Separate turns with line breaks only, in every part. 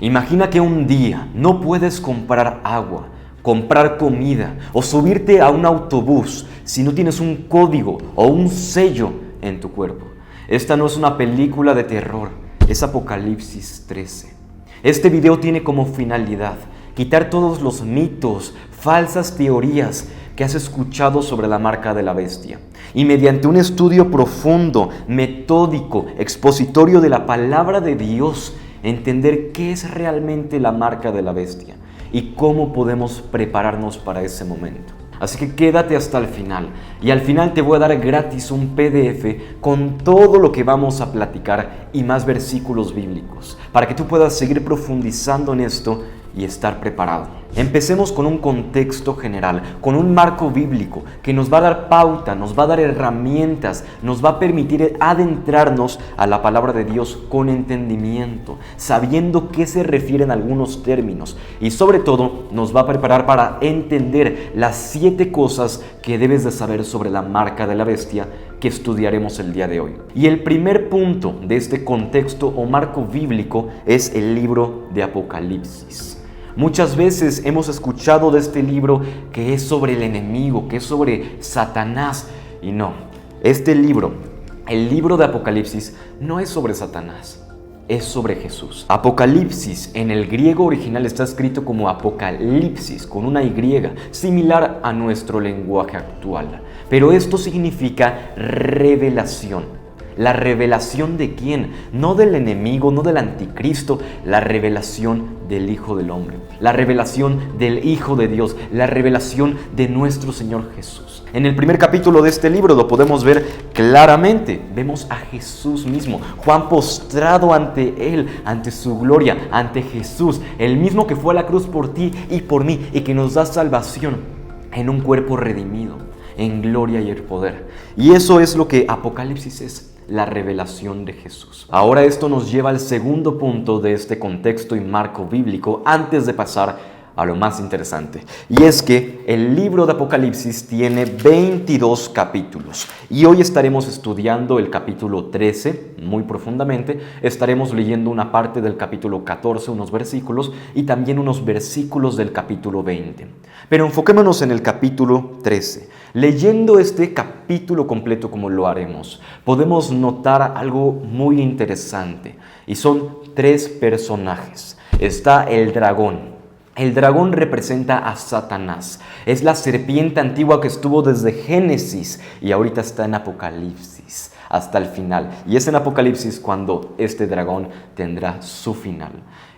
Imagina que un día no puedes comprar agua, comprar comida o subirte a un autobús si no tienes un código o un sello en tu cuerpo. Esta no es una película de terror, es Apocalipsis 13. Este video tiene como finalidad quitar todos los mitos, falsas teorías que has escuchado sobre la marca de la bestia. Y mediante un estudio profundo, metódico, expositorio de la palabra de Dios, entender qué es realmente la marca de la bestia y cómo podemos prepararnos para ese momento. Así que quédate hasta el final y al final te voy a dar gratis un PDF con todo lo que vamos a platicar y más versículos bíblicos para que tú puedas seguir profundizando en esto y estar preparado. Empecemos con un contexto general, con un marco bíblico que nos va a dar pauta, nos va a dar herramientas, nos va a permitir adentrarnos a la palabra de Dios con entendimiento, sabiendo qué se refieren algunos términos y sobre todo nos va a preparar para entender las 7 cosas que debes de saber sobre la marca de la bestia que estudiaremos el día de hoy. Y el primer punto de este contexto o marco bíblico es el libro de Apocalipsis. Muchas veces hemos escuchado de este libro que es sobre el enemigo, que es sobre Satanás. Y no, este libro, el libro de Apocalipsis, no es sobre Satanás, es sobre Jesús. Apocalipsis en el griego original está escrito como Apocalipsis, con una Y, similar a nuestro lenguaje actual. Pero esto significa revelación. ¿La revelación de quién? No del enemigo, no del anticristo, la revelación del Hijo del Hombre, la revelación del Hijo de Dios, la revelación de nuestro Señor Jesús. En el primer capítulo de este libro lo podemos ver claramente. Vemos a Jesús mismo, Juan postrado ante Él, ante su gloria, ante Jesús, el mismo que fue a la cruz por ti y por mí y que nos da salvación en un cuerpo redimido, en gloria y el poder. Y eso es lo que Apocalipsis es. La revelación de Jesús. Ahora esto nos lleva al segundo punto de este contexto y marco bíblico antes de pasar a lo más interesante. Y es que el libro de Apocalipsis tiene 22 capítulos. Y hoy estaremos estudiando el capítulo 13 muy profundamente. Estaremos leyendo una parte del capítulo 14, unos versículos, y también unos versículos del capítulo 20. Pero enfoquémonos en el capítulo 13. Leyendo este capítulo completo como lo haremos, podemos notar algo muy interesante. Y son 3 personajes. Está el dragón. El dragón representa a Satanás. Es la serpiente antigua que estuvo desde Génesis y ahorita está en Apocalipsis hasta el final. Y es en Apocalipsis cuando este dragón tendrá su final.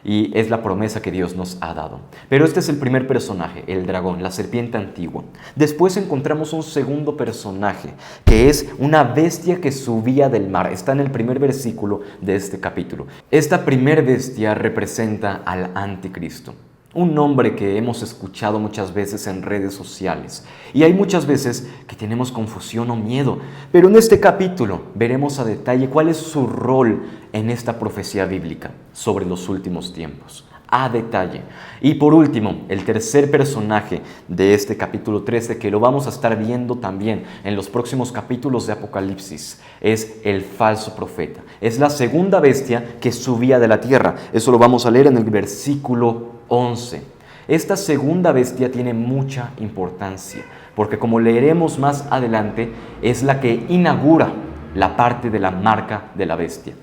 Y es la promesa que Dios nos ha dado. Pero este es el primer personaje, el dragón, la serpiente antigua. Después encontramos un segundo personaje, que es una bestia que subía del mar. Está en el primer versículo de este capítulo. Esta primer bestia representa al anticristo. Un nombre que hemos escuchado muchas veces en redes sociales. Y hay muchas veces que tenemos confusión o miedo. Pero en este capítulo veremos a detalle cuál es su rol en esta profecía bíblica sobre los últimos tiempos. A detalle. Y por último, el tercer personaje de este capítulo 13, que lo vamos a estar viendo también en los próximos capítulos de Apocalipsis, es el falso profeta. Es la segunda bestia que subía de la tierra. Eso lo vamos a leer en el versículo 11. Esta segunda bestia tiene mucha importancia, porque como leeremos más adelante, es la que inaugura la parte de la marca de la bestia.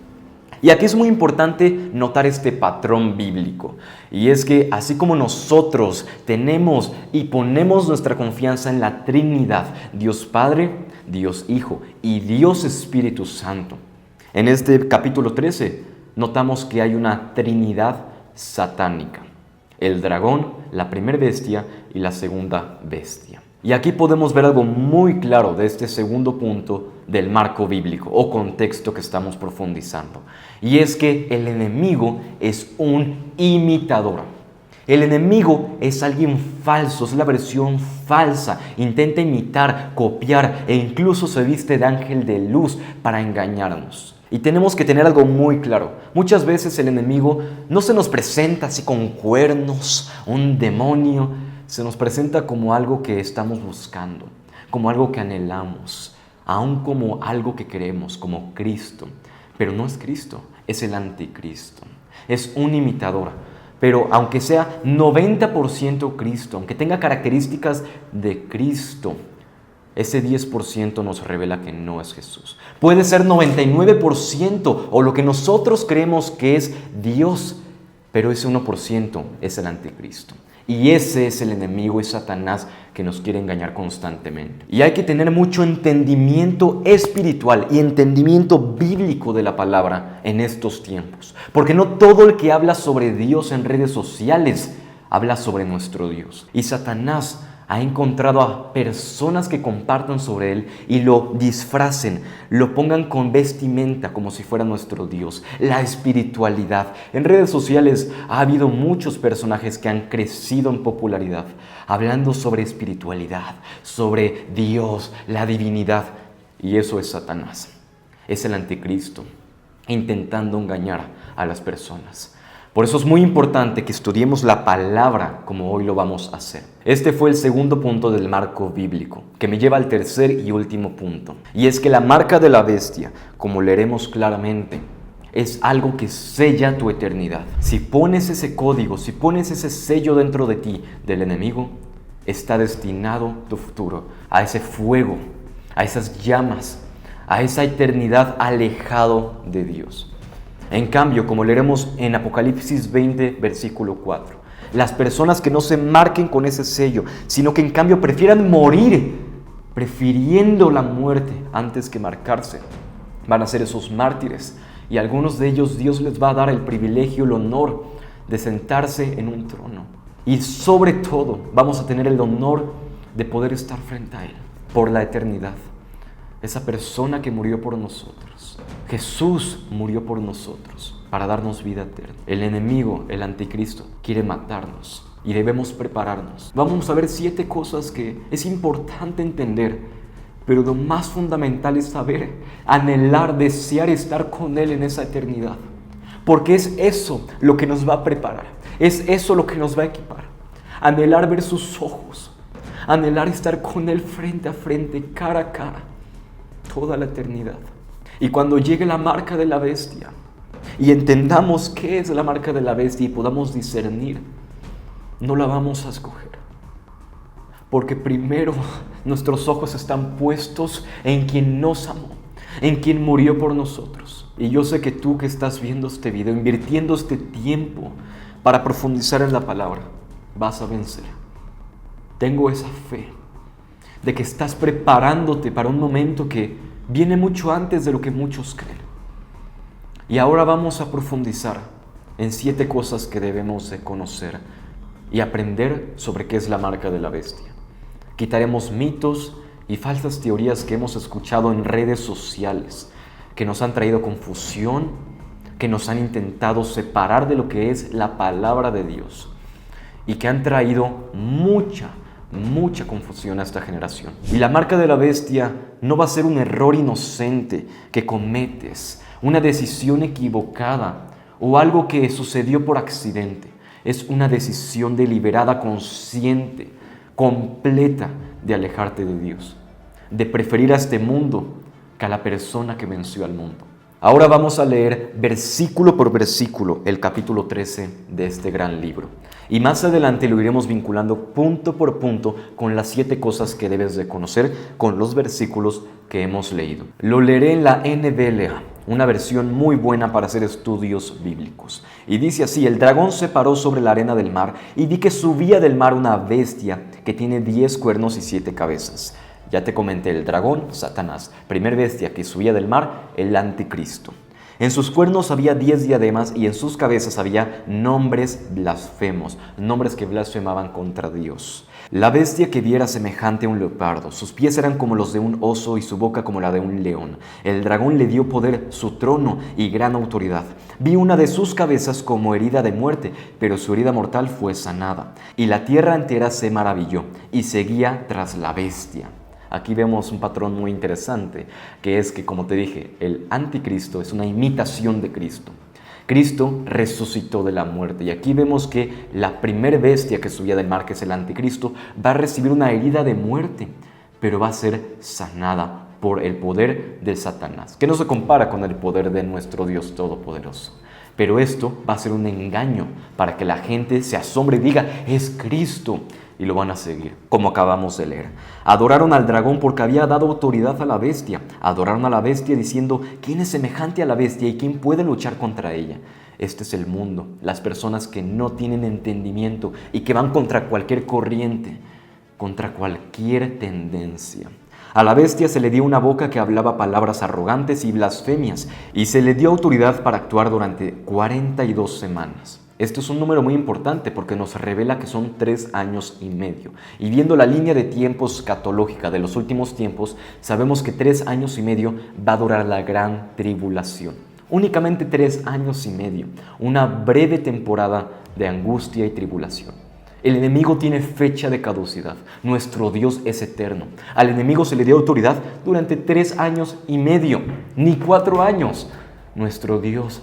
Y aquí es muy importante notar este patrón bíblico, y es que así como nosotros tenemos y ponemos nuestra confianza en la Trinidad, Dios Padre, Dios Hijo y Dios Espíritu Santo, en este capítulo 13 notamos que hay una Trinidad satánica. El dragón, la primera bestia y la segunda bestia. Y aquí podemos ver algo muy claro de este segundo punto del marco bíblico o contexto que estamos profundizando. Y es que el enemigo es un imitador. El enemigo es alguien falso, es la versión falsa. Intenta imitar, copiar e incluso se viste de ángel de luz para engañarnos. Y tenemos que tener algo muy claro. Muchas veces el enemigo no se nos presenta así con cuernos, un demonio. Se nos presenta como algo que estamos buscando, como algo que anhelamos, aún como algo que queremos, como Cristo. Pero no es Cristo, es el anticristo. Es un imitador. Pero aunque sea 90% Cristo, aunque tenga características de Cristo, ese 10% nos revela que no es Jesús. Puede ser 99% o lo que nosotros creemos que es Dios, pero ese 1% es el anticristo. Y ese es el enemigo, es Satanás, que nos quiere engañar constantemente. Y hay que tener mucho entendimiento espiritual y entendimiento bíblico de la palabra en estos tiempos. Porque no todo el que habla sobre Dios en redes sociales habla sobre nuestro Dios. Y Satanás ha encontrado a personas que compartan sobre Él y lo disfracen, lo pongan con vestimenta como si fuera nuestro Dios, la espiritualidad. En redes sociales ha habido muchos personajes que han crecido en popularidad, hablando sobre espiritualidad, sobre Dios, la divinidad. Y eso es Satanás, es el anticristo, intentando engañar a las personas. Por eso es muy importante que estudiemos la palabra como hoy lo vamos a hacer. Este fue el segundo punto del marco bíblico, que me lleva al tercer y último punto. Y es que la marca de la bestia, como leeremos claramente, es algo que sella tu eternidad. Si pones ese código, si pones ese sello dentro de ti del enemigo, está destinado tu futuro a ese fuego, a esas llamas, a esa eternidad alejado de Dios. En cambio, como leeremos en Apocalipsis 20, versículo 4, las personas que no se marquen con ese sello, sino que en cambio prefieran morir, prefiriendo la muerte antes que marcarse, van a ser esos mártires. Y a algunos de ellos Dios les va a dar el privilegio, el honor de sentarse en un trono. Y sobre todo vamos a tener el honor de poder estar frente a Él por la eternidad. Esa persona que murió por nosotros. Jesús murió por nosotros para darnos vida eterna. El enemigo, el anticristo, quiere matarnos y debemos prepararnos. Vamos a ver 7 cosas que es importante entender, pero lo más fundamental es saber, anhelar, desear estar con Él en esa eternidad. Porque es eso lo que nos va a preparar, es eso lo que nos va a equipar. Anhelar ver sus ojos, anhelar estar con Él frente a frente, cara a cara, toda la eternidad. Y cuando llegue la marca de la bestia y entendamos qué es la marca de la bestia y podamos discernir, no la vamos a escoger. Porque primero nuestros ojos están puestos en quien nos amó, en quien murió por nosotros. Y yo sé que tú que estás viendo este video, invirtiendo este tiempo para profundizar en la palabra, vas a vencer. Tengo esa fe de que estás preparándote para un momento que viene mucho antes de lo que muchos creen. Y ahora vamos a profundizar en 7 cosas que debemos de conocer y aprender sobre qué es la marca de la bestia. Quitaremos mitos y falsas teorías que hemos escuchado en redes sociales, que nos han traído confusión, que nos han intentado separar de lo que es la palabra de Dios y que han traído mucha confusión a esta generación. Y la marca de la bestia no va a ser un error inocente que cometes, una decisión equivocada o algo que sucedió por accidente. Es una decisión deliberada, consciente, completa de alejarte de Dios, de preferir a este mundo que a la persona que venció al mundo. Ahora vamos a leer versículo por versículo el capítulo 13 de este gran libro. Y más adelante lo iremos vinculando punto por punto con las 7 cosas que debes de conocer con los versículos que hemos leído. Lo leeré en la NBLA, una versión muy buena para hacer estudios bíblicos. Y dice así: el dragón se paró sobre la arena del mar y vi que subía del mar una bestia que tiene 10 cuernos y 7 cabezas. Ya te comenté, el dragón, Satanás, primer bestia que subía del mar, el anticristo. En sus cuernos había 10 diademas y en sus cabezas había nombres blasfemos, nombres que blasfemaban contra Dios. La bestia que vi era semejante a un leopardo, sus pies eran como los de un oso y su boca como la de un león. El dragón le dio poder, su trono y gran autoridad. Vi una de sus cabezas como herida de muerte, pero su herida mortal fue sanada. Y la tierra entera se maravilló y seguía tras la bestia. Aquí vemos un patrón muy interesante, que es que, como te dije, el anticristo es una imitación de Cristo. Cristo resucitó de la muerte y aquí vemos que la primer bestia que subía del mar, que es el anticristo, va a recibir una herida de muerte, pero va a ser sanada por el poder de Satanás, que no se compara con el poder de nuestro Dios Todopoderoso. Pero esto va a ser un engaño para que la gente se asombre y diga, es Cristo, y lo van a seguir, como acabamos de leer. Adoraron al dragón porque había dado autoridad a la bestia. Adoraron a la bestia diciendo, ¿quién es semejante a la bestia y quién puede luchar contra ella? Este es el mundo, las personas que no tienen entendimiento y que van contra cualquier corriente, contra cualquier tendencia. A la bestia se le dio una boca que hablaba palabras arrogantes y blasfemias, y se le dio autoridad para actuar durante 42 semanas. Esto es un número muy importante porque nos revela que son 3 años y medio. Y viendo la línea de tiempo escatológica de los últimos tiempos, sabemos que 3 años y medio va a durar la gran tribulación. Únicamente 3 años y medio, una breve temporada de angustia y tribulación. El enemigo tiene fecha de caducidad. Nuestro Dios es eterno. Al enemigo se le dio autoridad durante 3 años y medio, ni 4 años. Nuestro Dios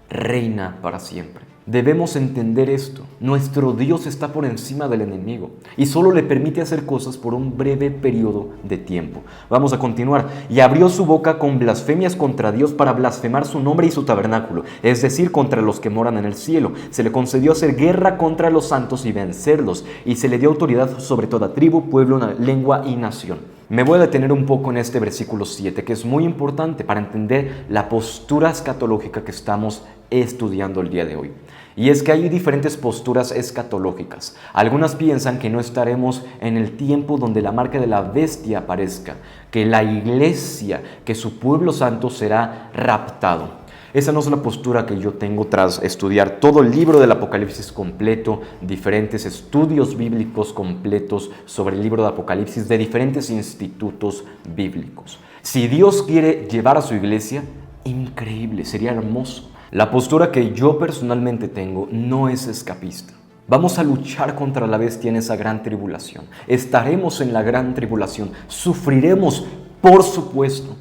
reina para siempre. Debemos entender esto. Nuestro Dios está por encima del enemigo y solo le permite hacer cosas por un breve periodo de tiempo. Vamos a continuar. Y abrió su boca con blasfemias contra Dios para blasfemar su nombre y su tabernáculo, es decir, contra los que moran en el cielo. Se le concedió hacer guerra contra los santos y vencerlos, y se le dio autoridad sobre toda tribu, pueblo, lengua y nación. Me voy a detener un poco en este versículo 7, que es muy importante para entender la postura escatológica que estamos estudiando el día de hoy. Y es que hay diferentes posturas escatológicas. Algunas piensan que no estaremos en el tiempo donde la marca de la bestia aparezca, que la iglesia, que su pueblo santo será raptado. Esa no es la postura que yo tengo tras estudiar todo el libro del Apocalipsis completo, diferentes estudios bíblicos completos sobre el libro de Apocalipsis de diferentes institutos bíblicos. Si Dios quiere llevar a su iglesia, increíble, sería hermoso. La postura que yo personalmente tengo no es escapista. Vamos a luchar contra la bestia en esa gran tribulación. Estaremos en la gran tribulación, sufriremos, por supuesto,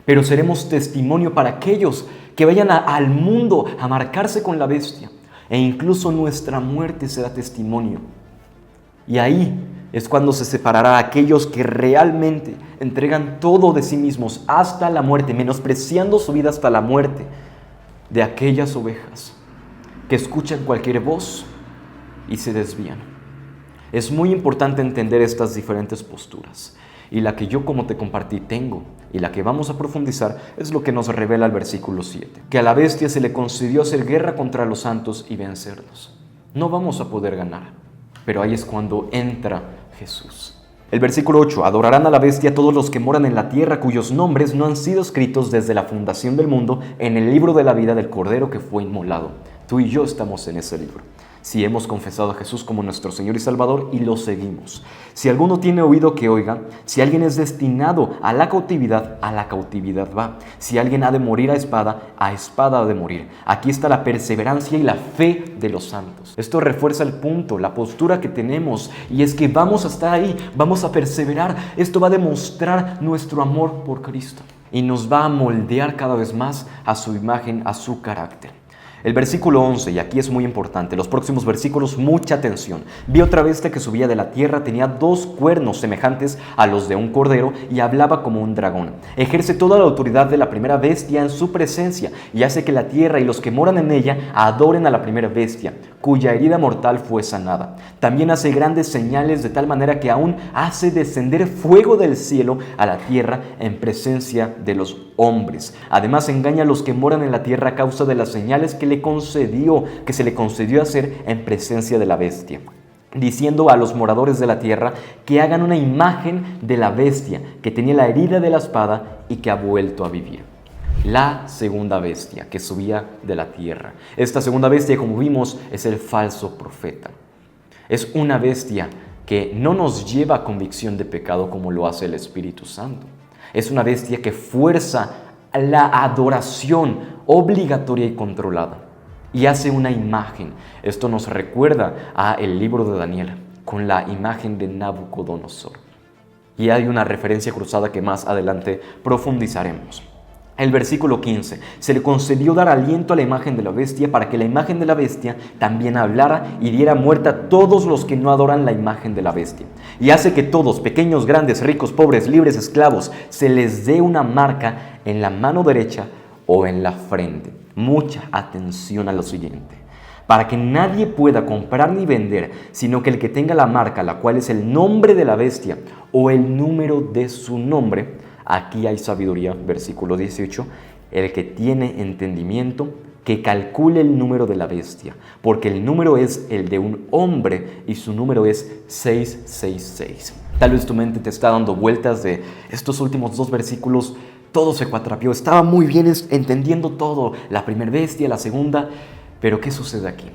pero seremos testimonio para aquellos que vayan al mundo a marcarse con la bestia, e incluso nuestra muerte será testimonio. Y ahí es cuando se separará a aquellos que realmente entregan todo de sí mismos hasta la muerte, menospreciando su vida hasta la muerte, de aquellas ovejas que escuchan cualquier voz y se desvían. Es muy importante entender estas diferentes posturas, y la que yo, como te compartí, tengo, y la que vamos a profundizar, es lo que nos revela el versículo 7, que a la bestia se le concedió hacer guerra contra los santos y vencerlos. No vamos a poder ganar, pero ahí es cuando entra Jesús. El versículo 8, adorarán a la bestia todos los que moran en la tierra, cuyos nombres no han sido escritos desde la fundación del mundo en el libro de la vida del Cordero que fue inmolado. Tú y yo estamos en ese libro, si hemos confesado a Jesús como nuestro Señor y Salvador y lo seguimos. Si alguno tiene oído, que oiga. Si alguien es destinado a la cautividad va. Si alguien ha de morir a espada ha de morir. Aquí está la perseverancia y la fe de los santos. Esto refuerza el punto, la postura que tenemos, y es que vamos a estar ahí, vamos a perseverar. Esto va a demostrar nuestro amor por Cristo y nos va a moldear cada vez más a su imagen, a su carácter. El versículo 11, y aquí es muy importante, los próximos versículos, mucha atención. Vi otra bestia que subía de la tierra, tenía 2 cuernos semejantes a los de un cordero y hablaba como un dragón. Ejerce toda la autoridad de la primera bestia en su presencia y hace que la tierra y los que moran en ella adoren a la primera bestia, cuya herida mortal fue sanada. También hace grandes señales de tal manera que aún hace descender fuego del cielo a la tierra en presencia de los hombres. Además engaña a los que moran en la tierra a causa de las señales que se le concedió hacer en presencia de la bestia, diciendo a los moradores de la tierra que hagan una imagen de la bestia que tenía la herida de la espada y que ha vuelto a vivir. La segunda bestia que subía de la tierra. Esta segunda bestia, como vimos, es el falso profeta. Es una bestia que no nos lleva a convicción de pecado como lo hace el Espíritu Santo. Es una bestia que fuerza la adoración obligatoria y controlada y hace una imagen. Esto nos recuerda a el libro de Daniel con la imagen de Nabucodonosor. Y hay una referencia cruzada que más adelante profundizaremos. El versículo 15, se le concedió dar aliento a la imagen de la bestia para que la imagen de la bestia también hablara y diera muerte a todos los que no adoran la imagen de la bestia. Y hace que todos, pequeños, grandes, ricos, pobres, libres, esclavos, se les dé una marca en la mano derecha o en la frente. mucha atención a lo siguiente. Para que nadie pueda comprar ni vender, sino que el que tenga la marca, la cual es el nombre de la bestia o el número de su nombre. Aquí hay sabiduría, versículo 18. El que tiene entendimiento, que calcule el número de la bestia, porque el número es el de un hombre y su número es 666. Tal vez tu mente te está dando vueltas de estos últimos 2 versículos, todo se cuatrapeó, estaba muy bien entendiendo todo, la primera bestia, la segunda, pero ¿qué sucede aquí?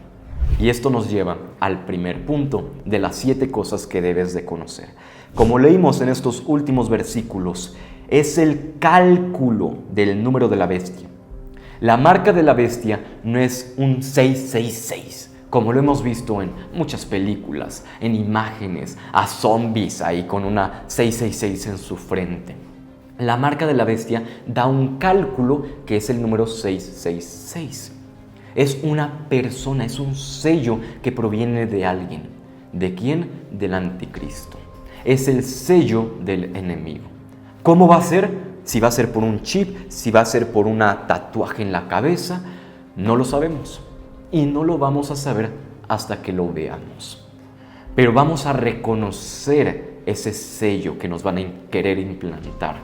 Y esto nos lleva al primer punto de las 7 cosas que debes de conocer. Como leímos en estos últimos versículos, es el cálculo del número de la bestia. La marca de la bestia no es un 666, como lo hemos visto en muchas películas, en imágenes, a zombies ahí con una 666 en su frente. La marca de la bestia da un cálculo que es el número 666. Es una persona, es un sello que proviene de alguien. ¿De quién? Del anticristo. Es el sello del enemigo. ¿Cómo va a ser? Si va a ser por un chip, si va a ser por una tatuaje en la cabeza, no lo sabemos. Y no lo vamos a saber hasta que lo veamos. Pero vamos a reconocer ese sello que nos van a querer implantar.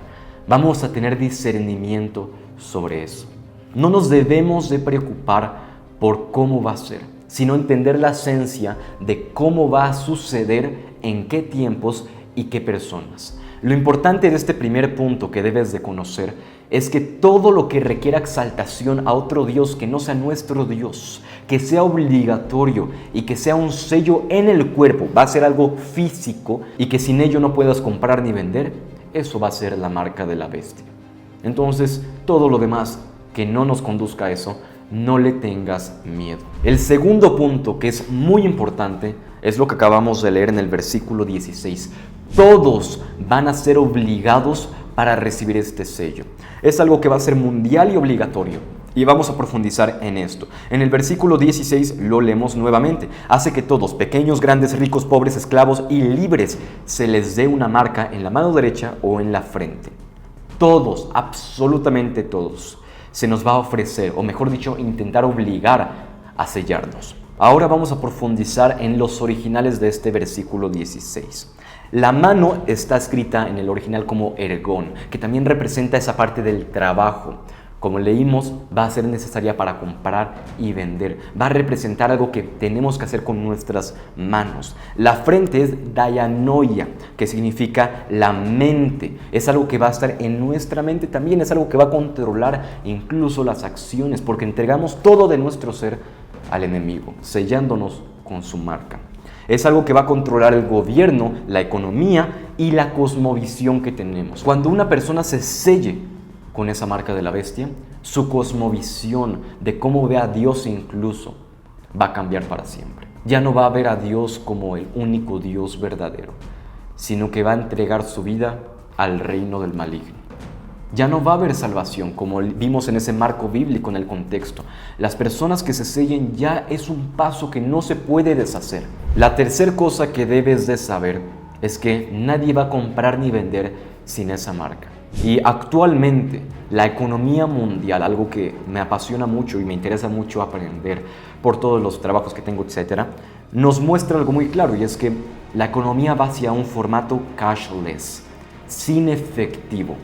Vamos a tener discernimiento sobre eso. No nos debemos de preocupar por cómo va a ser, sino entender la esencia de cómo va a suceder, en qué tiempos y qué personas. Lo importante de este primer punto que debes de conocer es que todo lo que requiera exaltación a otro Dios que no sea nuestro Dios, que sea obligatorio y que sea un sello en el cuerpo, va a ser algo físico y que sin ello no puedas comprar ni vender, eso va a ser la marca de la bestia. Entonces, todo lo demás que no nos conduzca a eso, no le tengas miedo. El segundo punto, que es muy importante, es lo que acabamos de leer en el versículo 16. Todos van a ser obligados para recibir este sello. Es algo que va a ser mundial y obligatorio. Y vamos a profundizar en esto. En el versículo 16 lo leemos nuevamente. Hace que todos, pequeños, grandes, ricos, pobres, esclavos y libres, se les dé una marca en la mano derecha o en la frente. Todos, absolutamente todos, se nos va a ofrecer, o mejor dicho, intentar obligar a sellarnos. Ahora vamos a profundizar en los originales de este versículo 16. La mano está escrita en el original como ergón, que también representa esa parte del trabajo. Como leímos, va a ser necesaria para comprar y vender. Va a representar algo que tenemos que hacer con nuestras manos. La frente es dianoia, que significa la mente. Es algo que va a estar en nuestra mente también. Es algo que va a controlar incluso las acciones, porque entregamos todo de nuestro ser al enemigo, sellándonos con su marca. Es algo que va a controlar el gobierno, la economía y la cosmovisión que tenemos. Cuando una persona se selle con esa marca de la bestia, su cosmovisión de cómo ve a Dios incluso va a cambiar para siempre. Ya no va a ver a Dios como el único Dios verdadero, sino que va a entregar su vida al reino del maligno. Ya no va a haber salvación, como vimos en ese marco bíblico en el contexto. Las personas que se sellen ya es un paso que no se puede deshacer. La tercera cosa que debes de saber es que nadie va a comprar ni vender sin esa marca. Y actualmente la economía mundial, algo que me apasiona mucho y me interesa mucho aprender por todos los trabajos que tengo, etcétera, nos muestra algo muy claro, y es que la economía va hacia un formato cashless, sin efectivo.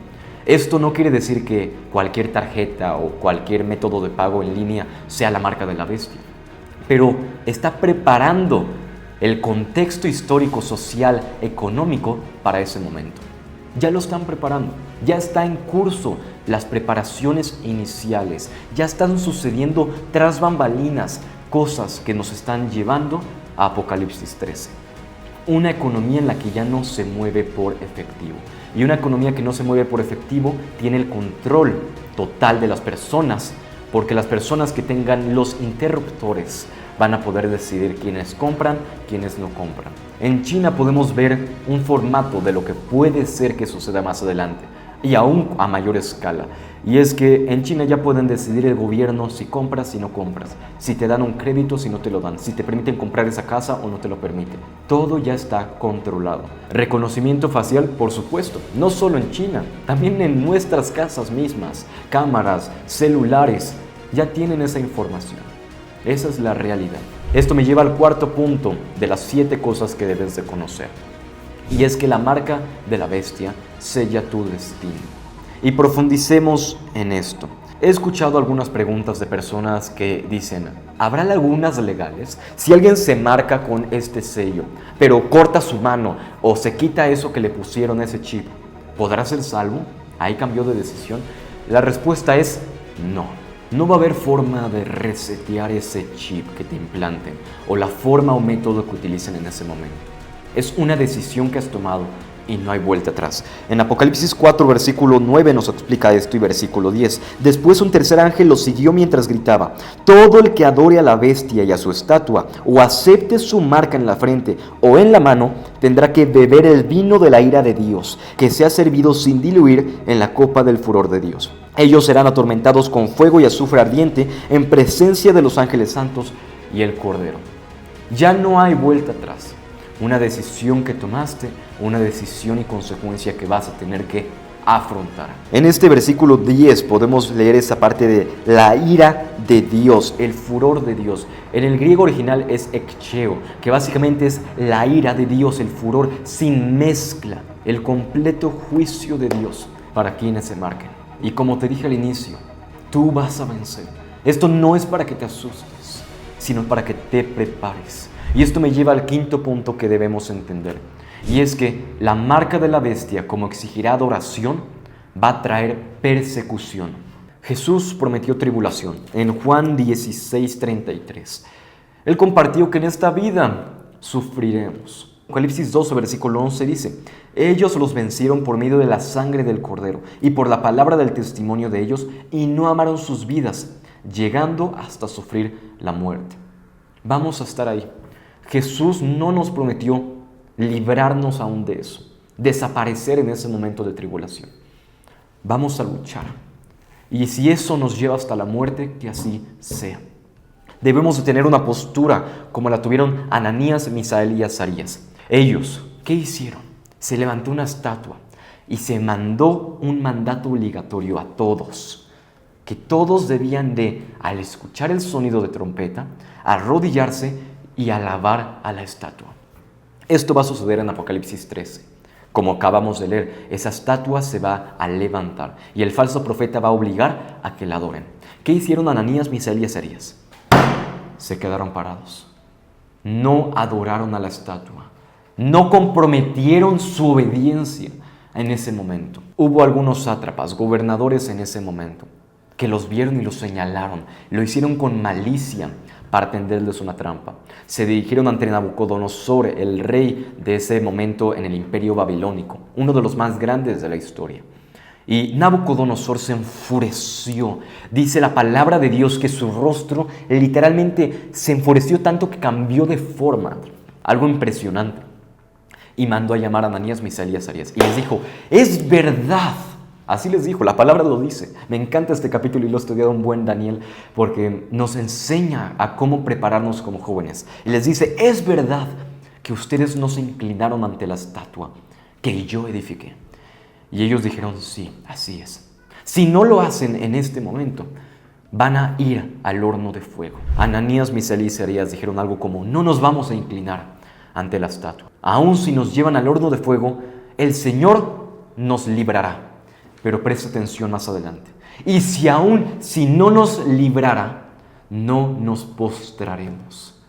Esto no quiere decir que cualquier tarjeta o cualquier método de pago en línea sea la marca de la bestia, pero está preparando el contexto histórico, social, económico para ese momento. Ya lo están preparando, ya está en curso las preparaciones iniciales, ya están sucediendo tras bambalinas cosas que nos están llevando a Apocalipsis 13. Una economía en la que ya no se mueve por efectivo. Y una economía que no se mueve por efectivo tiene el control total de las personas, porque las personas que tengan los interruptores van a poder decidir quiénes compran, quiénes no compran. En China podemos ver un formato de lo que puede ser que suceda más adelante, y aún a mayor escala. Y es que en China ya pueden decidir el gobierno si compras, si no compras, si te dan un crédito, si no te lo dan, si te permiten comprar esa casa o no te lo permiten. Todo ya está controlado. Reconocimiento facial, por supuesto, no solo en China, también en nuestras casas mismas. Cámaras, celulares, ya tienen esa información. Esa es la realidad. Esto me lleva al cuarto punto de las 7 cosas que debes de conocer. Y es que la marca de la bestia sella tu destino. Y profundicemos en esto. He escuchado algunas preguntas de personas que dicen, ¿habrá lagunas legales? Si alguien se marca con este sello, pero corta su mano o se quita eso que le pusieron ese chip, ¿podrá ser salvo? ¿Ahí cambió de decisión? La respuesta es no. No va a haber forma de resetear ese chip que te implanten o la forma o método que utilicen en ese momento. Es una decisión que has tomado y no hay vuelta atrás. En Apocalipsis 4, versículo 9 nos explica esto y versículo 10. Después un tercer ángel lo siguió mientras gritaba: todo el que adore a la bestia y a su estatua, o acepte su marca en la frente o en la mano, tendrá que beber el vino de la ira de Dios, que se ha servido sin diluir en la copa del furor de Dios. Ellos serán atormentados con fuego y azufre ardiente en presencia de los ángeles santos y el Cordero. Ya no hay vuelta atrás. Una decisión que tomaste, una decisión y consecuencia que vas a tener que afrontar. En este versículo 10 podemos leer esa parte de la ira de Dios, el furor de Dios. En el griego original es ekcheo, que básicamente es la ira de Dios, el furor sin mezcla, el completo juicio de Dios para quienes se marquen. Y como te dije al inicio, tú vas a vencer. Esto no es para que te asustes, sino para que te prepares. Y esto me lleva al quinto punto que debemos entender. Y es que la marca de la bestia, como exigirá adoración, va a traer persecución. Jesús prometió tribulación en Juan 16:33. Él compartió que en esta vida sufriremos. Apocalipsis 12, versículo 11 dice: ellos los vencieron por medio de la sangre del Cordero y por la palabra del testimonio de ellos, y no amaron sus vidas, llegando hasta sufrir la muerte. Vamos a estar ahí. Jesús no nos prometió librarnos aún de eso, desaparecer en ese momento de tribulación. Vamos a luchar. Y si eso nos lleva hasta la muerte, que así sea. Debemos de tener una postura como la tuvieron Ananías, Misael y Azarías. Ellos, ¿qué hicieron? Se levantó una estatua y se mandó un mandato obligatorio a todos, que todos debían de, al escuchar el sonido de trompeta, arrodillarse y alabar a la estatua. Esto va a suceder en Apocalipsis 13. Como acabamos de leer, esa estatua se va a levantar y el falso profeta va a obligar a que la adoren. ¿Qué hicieron Ananías, Misael y Azarías? Se quedaron parados. No adoraron a la estatua. No comprometieron su obediencia en ese momento. Hubo algunos sátrapas, gobernadores en ese momento, que los vieron y los señalaron. Lo hicieron con malicia para tenderles una trampa. Se dirigieron ante Nabucodonosor, el rey de ese momento en el imperio babilónico, uno de los más grandes de la historia. Y Nabucodonosor se enfureció. Dice la palabra de Dios que su rostro literalmente se enfureció tanto que cambió de forma. Algo impresionante. Y mandó a llamar a Ananías, Misael y Azarías. Y les dijo: es verdad. Así les dijo, la palabra lo dice. Me encanta este capítulo y lo he estudiado un buen Daniel porque nos enseña a cómo prepararnos como jóvenes. Y les dice: es verdad que ustedes no se inclinaron ante la estatua que yo edifiqué. Y ellos dijeron: sí, así es. Si no lo hacen en este momento, van a ir al horno de fuego. Ananías, Misael y Azarías dijeron algo como: no nos vamos a inclinar ante la estatua. Aún si nos llevan al horno de fuego, el Señor nos librará. Pero presta atención más adelante. Y si no nos librara, no nos postraremos.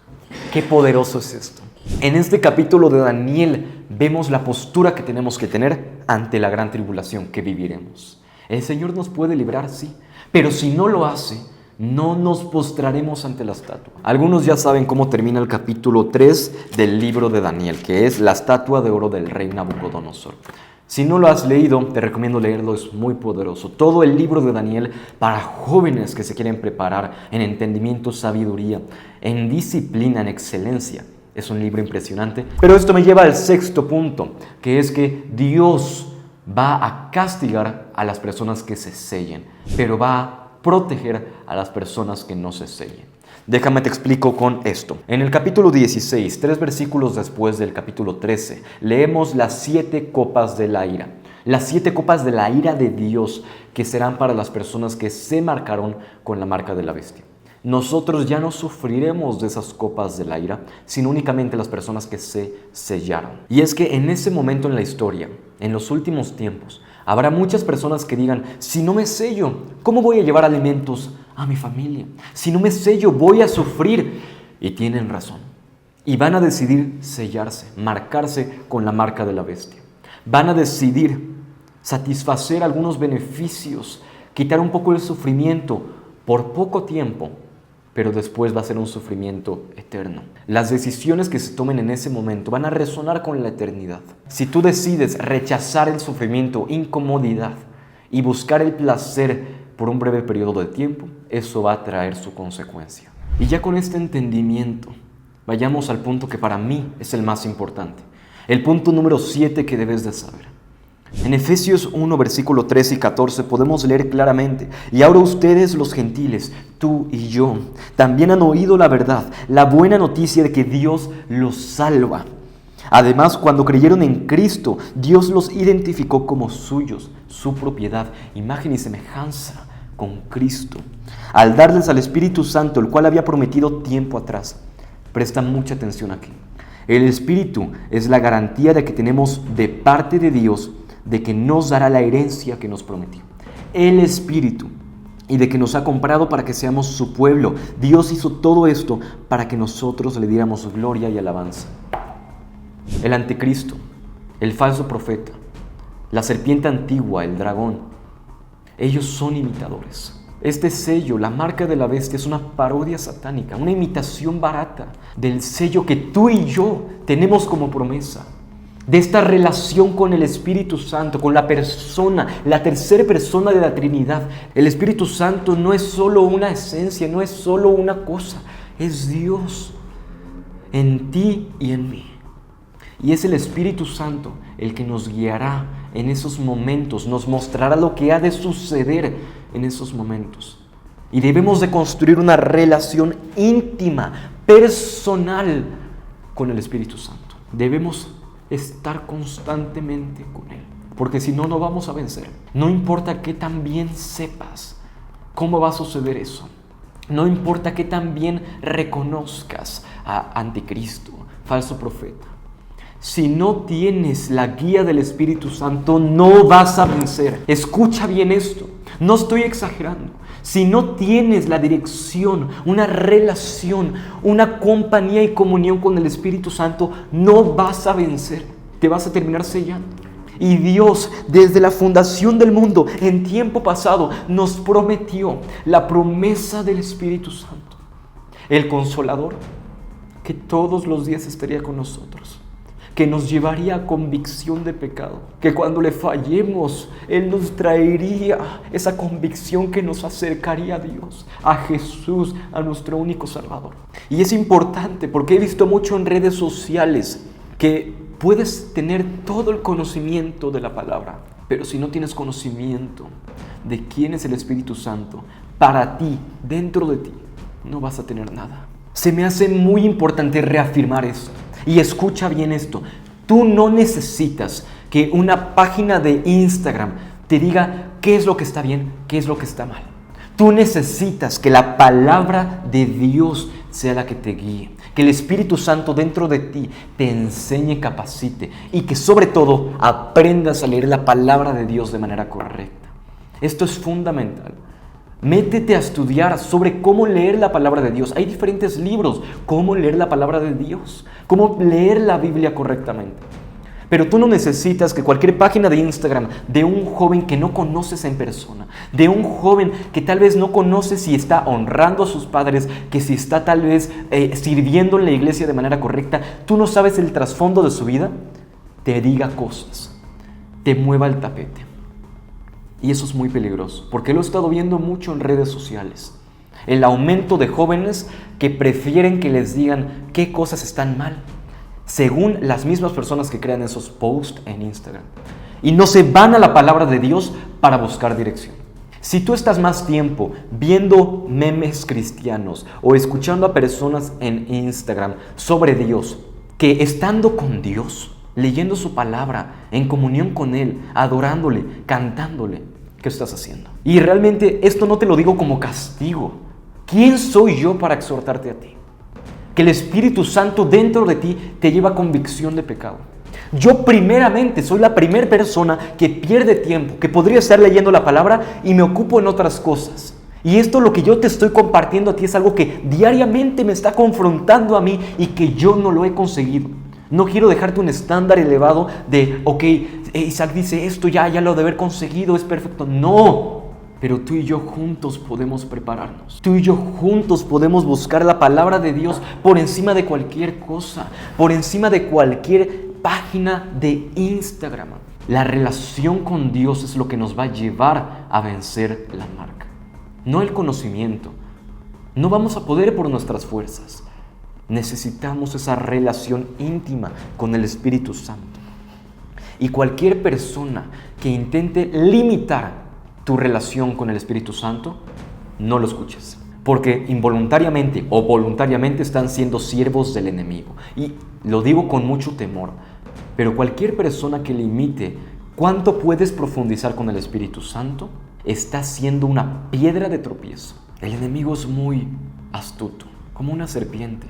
Qué poderoso es esto. En este capítulo de Daniel vemos la postura que tenemos que tener ante la gran tribulación que viviremos. El Señor nos puede librar, sí, pero si no lo hace, no nos postraremos ante la estatua. Algunos ya saben cómo termina el capítulo 3 del libro de Daniel, que es la estatua de oro del rey Nabucodonosor. Si no lo has leído, te recomiendo leerlo, es muy poderoso. Todo el libro de Daniel para jóvenes que se quieren preparar en entendimiento, sabiduría, en disciplina, en excelencia. Es un libro impresionante. Pero esto me lleva al sexto punto, que es que Dios va a castigar a las personas que se sellen, pero va a proteger a las personas que no se sellen. Déjame te explico con esto. En el capítulo 16, 3 versículos después del capítulo 13, leemos las 7 copas de la ira. Las 7 copas de la ira de Dios que serán para las personas que se marcaron con la marca de la bestia. Nosotros ya no sufriremos de esas copas de la ira, sino únicamente las personas que se sellaron. Y es que en ese momento en la historia, en los últimos tiempos, habrá muchas personas que digan, si no me sello, ¿cómo voy a llevar alimentos a mi familia? Si no me sello, voy a sufrir. Y tienen razón. Y van a decidir sellarse, marcarse con la marca de la bestia. Van a decidir satisfacer algunos beneficios, quitar un poco el sufrimiento por poco tiempo, pero después va a ser un sufrimiento eterno. Las decisiones que se tomen en ese momento van a resonar con la eternidad. Si tú decides rechazar el sufrimiento, incomodidad y buscar el placer por un breve periodo de tiempo, eso va a traer su consecuencia. Y ya con este entendimiento, vayamos al punto que para mí es el más importante. El punto número 7 que debes de saber. En Efesios 1, versículo 13 y 14 podemos leer claramente: y ahora ustedes los gentiles, tú y yo, también han oído la verdad, la buena noticia de que Dios los salva. Además, cuando creyeron en Cristo, Dios los identificó como suyos, su propiedad, imagen y semejanza con Cristo, al darles al Espíritu Santo, el cual había prometido tiempo atrás. Presta mucha atención aquí. El Espíritu es la garantía de que tenemos de parte de Dios de que nos dará la herencia que nos prometió. El Espíritu, y de que nos ha comprado para que seamos su pueblo. Dios hizo todo esto para que nosotros le diéramos gloria y alabanza. El anticristo, el falso profeta, la serpiente antigua, el dragón, ellos son imitadores. Este sello, la marca de la bestia, es una parodia satánica, una imitación barata del sello que tú y yo tenemos como promesa, de esta relación con el Espíritu Santo, con la persona, la tercera persona de la Trinidad. El Espíritu Santo no es solo una esencia, no es solo una cosa, es Dios en ti y en mí. Y es el Espíritu Santo el que nos guiará en esos momentos, nos mostrará lo que ha de suceder en esos momentos. Y debemos de construir una relación íntima, personal con el Espíritu Santo. Debemos estar constantemente con Él, porque si no, no vamos a vencer. No importa qué tan bien sepas cómo va a suceder eso. No importa qué tan bien reconozcas a anticristo, falso profeta. Si no tienes la guía del Espíritu Santo, no vas a vencer. Escucha bien esto, no estoy exagerando. Si no tienes la dirección, una relación, una compañía y comunión con el Espíritu Santo, no vas a vencer. Te vas a terminar sellando. Y Dios, desde la fundación del mundo, en tiempo pasado, nos prometió la promesa del Espíritu Santo, el Consolador, que todos los días estaría con nosotros, que nos llevaría a convicción de pecado, que cuando le fallemos, Él nos traería esa convicción que nos acercaría a Dios, a Jesús, a nuestro único Salvador. Y es importante porque he visto mucho en redes sociales que puedes tener todo el conocimiento de la palabra, pero si no tienes conocimiento de quién es el Espíritu Santo para ti, dentro de ti, no vas a tener nada. Se me hace muy importante reafirmar esto. Y escucha bien esto, tú no necesitas que una página de Instagram te diga qué es lo que está bien, qué es lo que está mal. Tú necesitas que la palabra de Dios sea la que te guíe, que el Espíritu Santo dentro de ti te enseñe, capacite y que sobre todo aprendas a leer la palabra de Dios de manera correcta. Esto es fundamental. Métete a estudiar sobre cómo leer la palabra de Dios. Hay diferentes libros, cómo leer la palabra de Dios, cómo leer la Biblia correctamente. Pero tú no necesitas que cualquier página de Instagram de un joven que no conoces en persona, de un joven que tal vez no conoces si está honrando a sus padres, que si está tal vez sirviendo en la iglesia de manera correcta, tú no sabes el trasfondo de su vida, te diga cosas, te mueva el tapete. Y eso es muy peligroso, porque lo he estado viendo mucho en redes sociales. El aumento de jóvenes que prefieren que les digan qué cosas están mal, según las mismas personas que crean esos posts en Instagram. Y no se van a la palabra de Dios para buscar dirección. Si tú estás más tiempo viendo memes cristianos o escuchando a personas en Instagram sobre Dios que estando con Dios, leyendo su palabra, en comunión con Él, adorándole, cantándole. ¿Qué estás haciendo? Y realmente esto no te lo digo como castigo. ¿Quién soy yo para exhortarte a ti? Que el Espíritu Santo dentro de ti te lleva a convicción de pecado. Yo primeramente soy la primera persona que pierde tiempo, que podría estar leyendo la palabra y me ocupo en otras cosas. Y esto, lo que yo te estoy compartiendo a ti, es algo que diariamente me está confrontando a mí y que yo no lo he conseguido. No quiero dejarte un estándar elevado de, ok, Isaac dice esto, ya lo de haber conseguido, es perfecto. No, pero tú y yo juntos podemos prepararnos. Tú y yo juntos podemos buscar la palabra de Dios por encima de cualquier cosa, por encima de cualquier página de Instagram. La relación con Dios es lo que nos va a llevar a vencer la marca, no el conocimiento. No vamos a poder por nuestras fuerzas. Necesitamos esa relación íntima con el Espíritu Santo. Y cualquier persona que intente limitar tu relación con el Espíritu Santo, no lo escuches. Porque involuntariamente o voluntariamente están siendo siervos del enemigo. Y lo digo con mucho temor. Pero cualquier persona que limite cuánto puedes profundizar con el Espíritu Santo, está siendo una piedra de tropiezo. El enemigo es muy astuto, como una serpiente,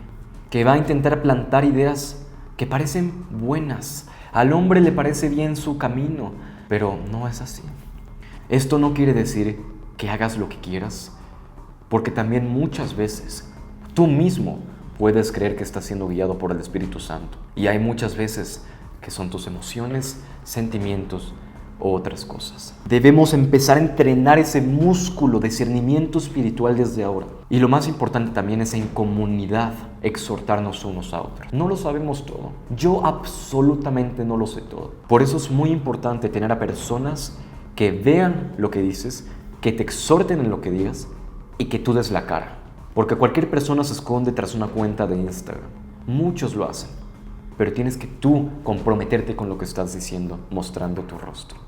que va a intentar plantar ideas que parecen buenas. Al hombre le parece bien su camino, pero no es así. Esto no quiere decir que hagas lo que quieras, porque también muchas veces tú mismo puedes creer que estás siendo guiado por el Espíritu Santo. Y hay muchas veces que son tus emociones, sentimientos o otras cosas. Debemos empezar a entrenar ese músculo de discernimiento espiritual desde ahora. Y lo más importante también es en comunidad exhortarnos unos a otros. No lo sabemos todo. Yo absolutamente no lo sé todo. Por eso es muy importante tener a personas que vean lo que dices, que te exhorten en lo que digas y que tú des la cara. Porque cualquier persona se esconde tras una cuenta de Instagram. Muchos lo hacen. Pero tienes que tú comprometerte con lo que estás diciendo, mostrando tu rostro.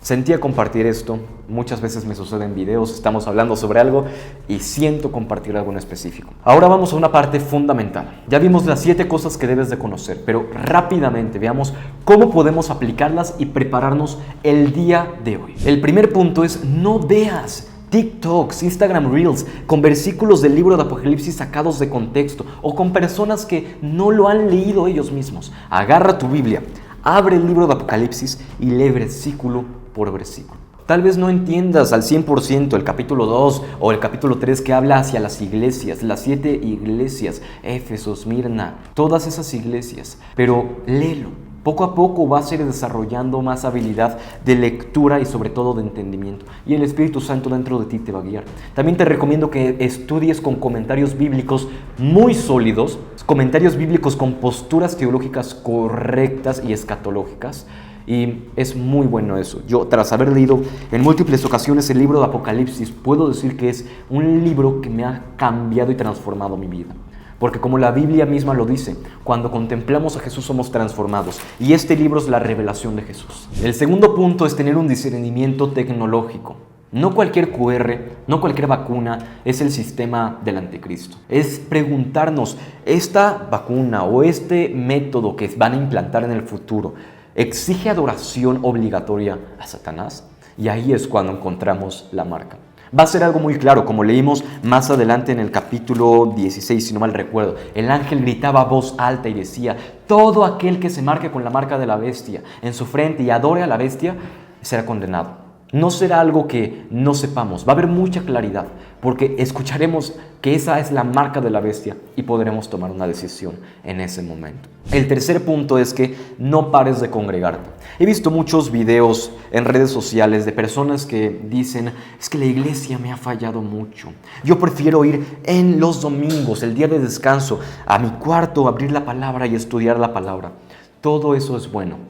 Sentía compartir esto. Muchas veces me sucede en videos, estamos hablando sobre algo y siento compartir algo en específico. Ahora vamos a una parte fundamental. Ya vimos las 7 cosas que debes de conocer, pero rápidamente veamos cómo podemos aplicarlas y prepararnos el día de hoy. El primer punto es: no veas TikToks, Instagram Reels con versículos del libro de Apocalipsis sacados de contexto o con personas que no lo han leído ellos mismos. Agarra tu Biblia, abre el libro de Apocalipsis y lee versículo por versículo. Tal vez no entiendas al 100% el capítulo 2 o el capítulo 3 que habla hacia las iglesias, las 7 iglesias, Éfeso, Esmirna, todas esas iglesias, pero léelo. Poco a poco vas a ir desarrollando más habilidad de lectura y sobre todo de entendimiento. Y el Espíritu Santo dentro de ti te va a guiar. También te recomiendo que estudies con comentarios bíblicos muy sólidos, comentarios bíblicos con posturas teológicas correctas y escatológicas. Y es muy bueno eso. Yo, tras haber leído en múltiples ocasiones el libro de Apocalipsis, puedo decir que es un libro que me ha cambiado y transformado mi vida. Porque como la Biblia misma lo dice, cuando contemplamos a Jesús somos transformados. Y este libro es la revelación de Jesús. El segundo punto es tener un discernimiento tecnológico. No cualquier QR, no cualquier vacuna es el sistema del anticristo. Es preguntarnos, ¿esta vacuna o este método que van a implantar en el futuro exige adoración obligatoria a Satanás? Y ahí es cuando encontramos la marca. Va a ser algo muy claro, como leímos más adelante en el capítulo 16, si no mal recuerdo. El ángel gritaba a voz alta y decía: todo aquel que se marque con la marca de la bestia en su frente y adore a la bestia será condenado. No será algo que no sepamos, va a haber mucha claridad, porque escucharemos que esa es la marca de la bestia y podremos tomar una decisión en ese momento. El tercer punto es que no pares de congregarte. He visto muchos videos en redes sociales de personas que dicen: es que la iglesia me ha fallado mucho. Yo prefiero ir en los domingos, el día de descanso, a mi cuarto, abrir la palabra y estudiar la palabra. Todo eso es bueno.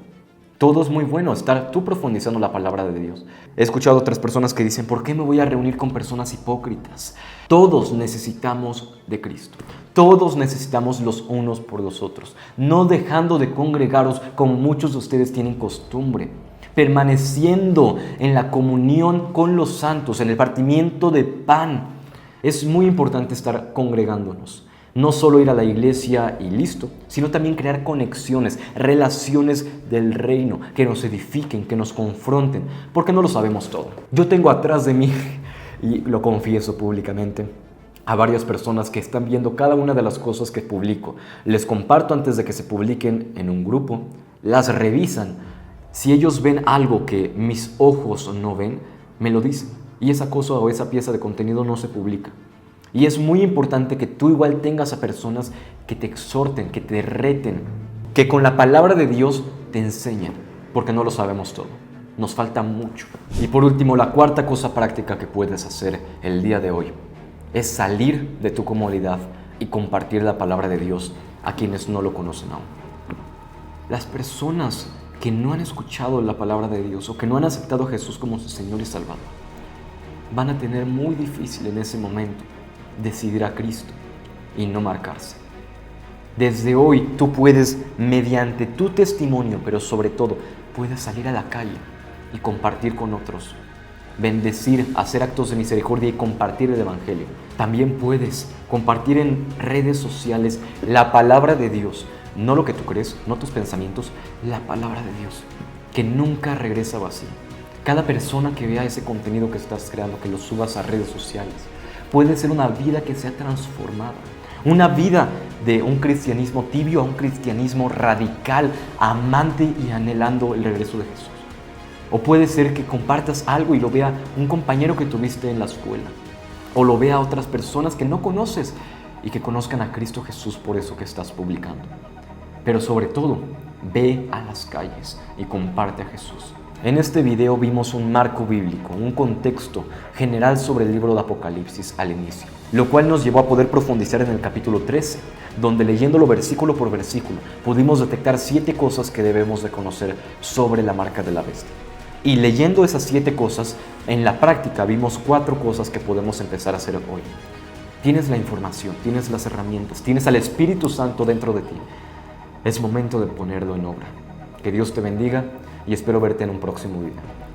Todo es muy bueno, estar tú profundizando la palabra de Dios. He escuchado a otras personas que dicen: ¿por qué me voy a reunir con personas hipócritas? Todos necesitamos de Cristo. Todos necesitamos los unos por los otros. No dejando de congregaros como muchos de ustedes tienen costumbre. Permaneciendo en la comunión con los santos, en el partimiento de pan. Es muy importante estar congregándonos. No solo ir a la iglesia y listo, sino también crear conexiones, relaciones del reino, que nos edifiquen, que nos confronten, porque no lo sabemos todo. Yo tengo atrás de mí, y lo confieso públicamente, a varias personas que están viendo cada una de las cosas que publico. Les comparto antes de que se publiquen en un grupo, las revisan. Si ellos ven algo que mis ojos no ven, me lo dicen. Y esa cosa o esa pieza de contenido no se publica. Y es muy importante que tú igual tengas a personas que te exhorten, que te reten, que con la palabra de Dios te enseñen, porque no lo sabemos todo. Nos falta mucho. Y por último, la cuarta cosa práctica que puedes hacer el día de hoy es salir de tu comodidad y compartir la palabra de Dios a quienes no lo conocen aún. Las personas que no han escuchado la palabra de Dios o que no han aceptado a Jesús como su Señor y Salvador van a tener muy difícil en ese momento decidir a Cristo y no marcarse. Desde hoy tú puedes, mediante tu testimonio, pero sobre todo, puedes salir a la calle y compartir con otros, bendecir, hacer actos de misericordia y compartir el Evangelio. También puedes compartir en redes sociales la palabra de Dios, no lo que tú crees, no tus pensamientos, la palabra de Dios, que nunca regresa vacía. Cada persona que vea ese contenido que estás creando, que lo subas a redes sociales, puede ser una vida que sea transformada. Una vida de un cristianismo tibio a un cristianismo radical, amante y anhelando el regreso de Jesús. O puede ser que compartas algo y lo vea un compañero que tuviste en la escuela. O lo vea otras personas que no conoces y que conozcan a Cristo Jesús por eso que estás publicando. Pero sobre todo, ve a las calles y comparte a Jesús. En este video vimos un marco bíblico, un contexto general sobre el libro de Apocalipsis al inicio, lo cual nos llevó a poder profundizar en el capítulo 13, donde leyéndolo versículo por versículo pudimos detectar 7 cosas que debemos de conocer sobre la marca de la bestia. Y leyendo esas 7 cosas, en la práctica vimos 4 cosas que podemos empezar a hacer hoy. Tienes la información, tienes las herramientas, tienes al Espíritu Santo dentro de ti. Es momento de ponerlo en obra. Que Dios te bendiga y espero verte en un próximo video.